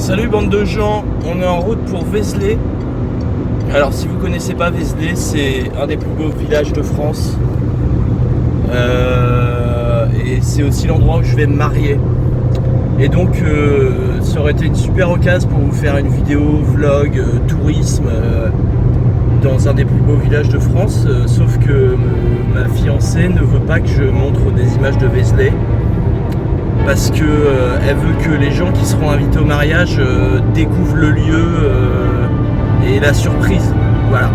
Salut bande de gens, on est en route pour Vézelay. Alors si vous connaissez pas Vézelay, c'est un des plus beaux villages de France. Et c'est aussi l'endroit où je vais me marier. Et donc ça aurait été une super occasion pour vous faire une vidéo vlog tourisme dans un des plus beaux villages de France. Sauf que ma fiancée ne veut pas que je montre des images de Vézelay. Parce que elle veut que les gens qui seront invités au mariage découvrent le lieu et la surprise. Voilà.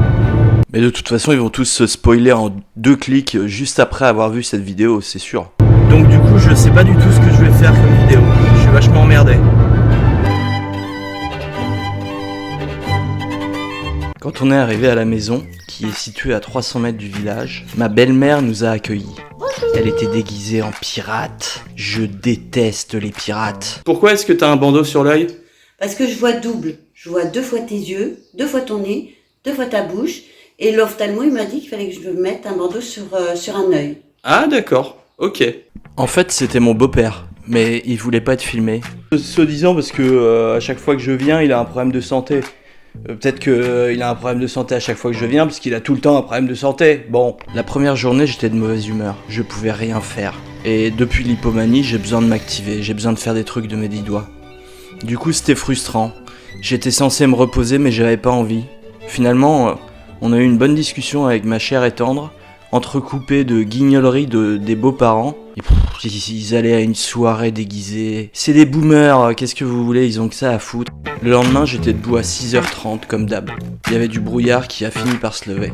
Mais de toute façon, ils vont tous se spoiler en 2 clics juste après avoir vu cette vidéo, c'est sûr. Donc du coup, je sais pas du tout ce que je vais faire comme vidéo. Je suis vachement emmerdé. Quand on est arrivé à la maison, qui est située à 300 mètres du village, ma belle-mère nous a accueillis. Elle était déguisée en pirate. Je déteste les pirates. Pourquoi est-ce que t'as un bandeau sur l'œil ? Parce que je vois double. Je vois 2 fois tes yeux, 2 fois ton nez, 2 fois ta bouche. Et l'ophtalmo, il m'a dit qu'il fallait que je me mette un bandeau sur un œil. Ah d'accord, ok. En fait, c'était mon beau-père, mais il voulait pas être filmé. Soi-disant parce que à chaque fois que je viens, il a un problème de santé. Peut-être qu'il a un problème de santé à chaque fois que je viens, parce qu'il a tout le temps un problème de santé. Bon, la première journée, j'étais de mauvaise humeur. Je pouvais rien faire. Et depuis l'hypomanie, j'ai besoin de m'activer. J'ai besoin de faire des trucs de mes 10 doigts. Du coup, c'était frustrant. J'étais censé me reposer, mais j'avais pas envie. Finalement, on a eu une bonne discussion avec ma chère et tendre, entrecoupée de guignoleries des beaux-parents. Et ils allaient à une soirée déguisée. C'est des boomers, qu'est-ce que vous voulez, ils ont que ça à foutre. Le lendemain, j'étais debout à 6h30 comme d'hab. Il y avait du brouillard qui a fini par se lever.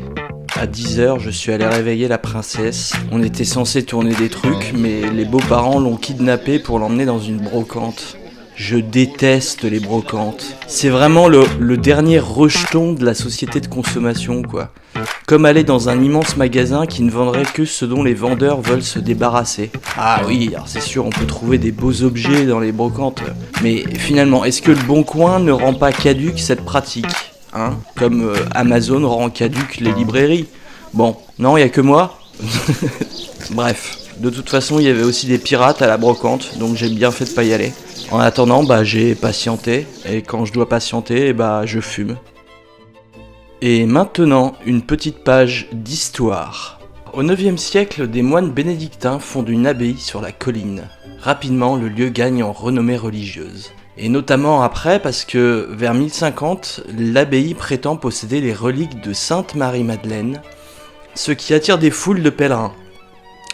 À 10h, je suis allé réveiller la princesse. On était censé tourner des trucs, mais les beaux-parents l'ont kidnappée pour l'emmener dans une brocante. Je déteste les brocantes. C'est vraiment le dernier rejeton de la société de consommation, quoi. Comme aller dans un immense magasin qui ne vendrait que ce dont les vendeurs veulent se débarrasser. Ah oui, alors c'est sûr, on peut trouver des beaux objets dans les brocantes. Mais finalement, est-ce que le Bon Coin ne rend pas caduque cette pratique, hein ? Comme Amazon rend caduque les librairies. Bon, non, il y a que moi. Bref. De toute façon, il y avait aussi des pirates à la brocante, donc j'ai bien fait de pas y aller. En attendant, j'ai patienté, et quand je dois patienter, je fume. Et maintenant, une petite page d'histoire. Au 9e siècle, des moines bénédictins fondent une abbaye sur la colline. Rapidement, le lieu gagne en renommée religieuse. Et notamment après, parce que vers 1050, l'abbaye prétend posséder les reliques de Sainte Marie-Madeleine, ce qui attire des foules de pèlerins.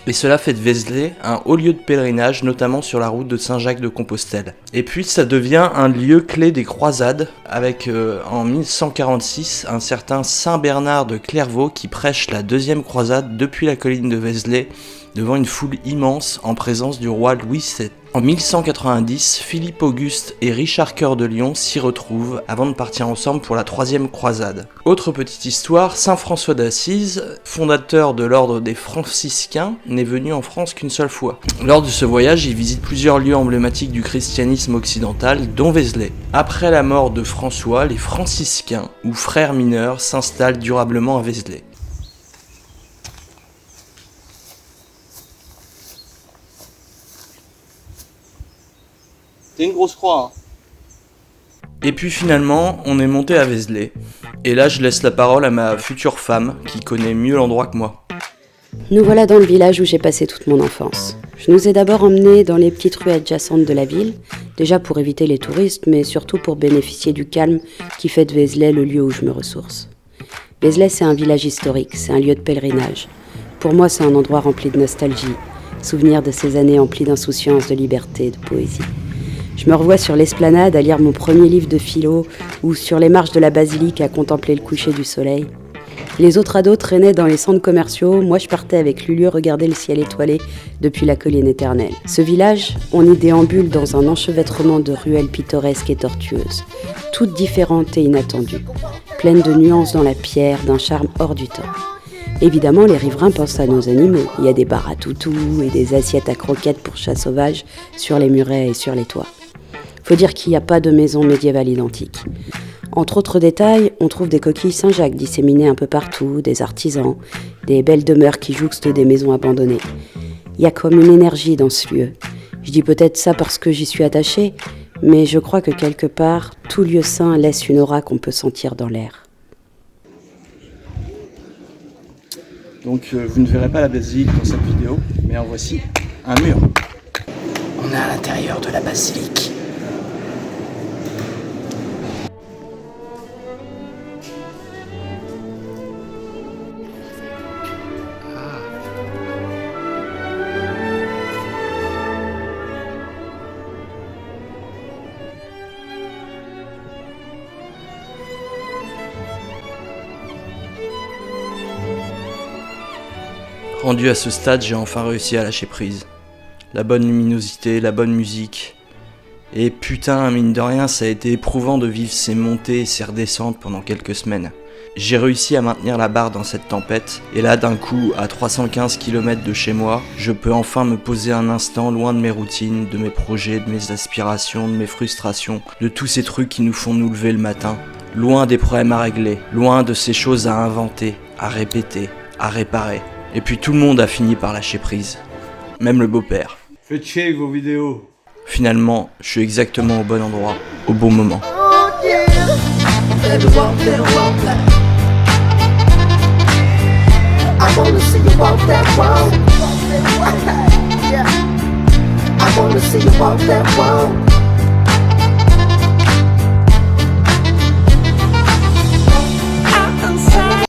Et cela fait de Vézelay un haut lieu de pèlerinage, notamment sur la route de Saint-Jacques-de-Compostelle. Et puis ça devient un lieu clé des croisades, avec en 1146 un certain Saint Bernard de Clairvaux qui prêche la 2e croisade depuis la colline de Vézelay, devant une foule immense en présence du roi Louis VII. En 1190, Philippe Auguste et Richard Cœur de Lion s'y retrouvent avant de partir ensemble pour la 3e croisade. Autre petite histoire, Saint François d'Assise, fondateur de l'ordre des franciscains, n'est venu en France qu'une seule fois. Lors de ce voyage, il visite plusieurs lieux emblématiques du christianisme occidental, dont Vézelay. Après la mort de François, les franciscains, ou frères mineurs, s'installent durablement à Vézelay. C'est une grosse croix, hein. Et puis finalement, on est monté à Vézelay. Et là, je laisse la parole à ma future femme, qui connaît mieux l'endroit que moi. Nous voilà dans le village où j'ai passé toute mon enfance. Je nous ai d'abord emmenés dans les petites rues adjacentes de la ville, déjà pour éviter les touristes, mais surtout pour bénéficier du calme qui fait de Vézelay le lieu où je me ressource. Vézelay, c'est un village historique, c'est un lieu de pèlerinage. Pour moi, c'est un endroit rempli de nostalgie, souvenir de ces années emplies d'insouciance, de liberté, de poésie. Je me revois sur l'esplanade à lire mon premier livre de philo ou sur les marches de la basilique à contempler le coucher du soleil. Les autres ados traînaient dans les centres commerciaux, moi je partais avec Lulu regarder le ciel étoilé depuis la colline éternelle. Ce village, on y déambule dans un enchevêtrement de ruelles pittoresques et tortueuses, toutes différentes et inattendues, pleines de nuances dans la pierre, d'un charme hors du temps. Évidemment, les riverains pensent à nos animaux. Il y a des bars à toutous et des assiettes à croquettes pour chats sauvages sur les murets et sur les toits. Faut dire qu'il n'y a pas de maison médiévale identique. Entre autres détails, on trouve des coquilles Saint-Jacques disséminées un peu partout, des artisans, des belles demeures qui jouxtent des maisons abandonnées. Il y a comme une énergie dans ce lieu. Je dis peut-être ça parce que j'y suis attachée, Mais je crois que quelque part, tout lieu saint laisse une aura qu'on peut sentir dans l'air. Donc vous ne verrez pas la basilique dans cette vidéo, mais en voici un mur. On est à l'intérieur de la basilique. Rendu à ce stade, j'ai enfin réussi à lâcher prise. La bonne luminosité, la bonne musique. Et putain, mine de rien, ça a été éprouvant de vivre ces montées et ces redescentes pendant quelques semaines. J'ai réussi à maintenir la barre dans cette tempête, et là d'un coup, à 315 km de chez moi, je peux enfin me poser un instant loin de mes routines, de mes projets, de mes aspirations, de mes frustrations, de tous ces trucs qui nous font nous lever le matin. Loin des problèmes à régler, loin de ces choses à inventer, à répéter, à réparer. Et puis tout le monde a fini par lâcher prise. Même le beau-père. Faites chier avec vos vidéos. Finalement, je suis exactement au bon endroit, au bon moment.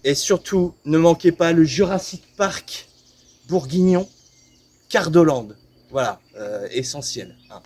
Et surtout, ne manquez pas le Jurassic Park Bourguignon, Cardoland. Voilà, essentiel. Hein.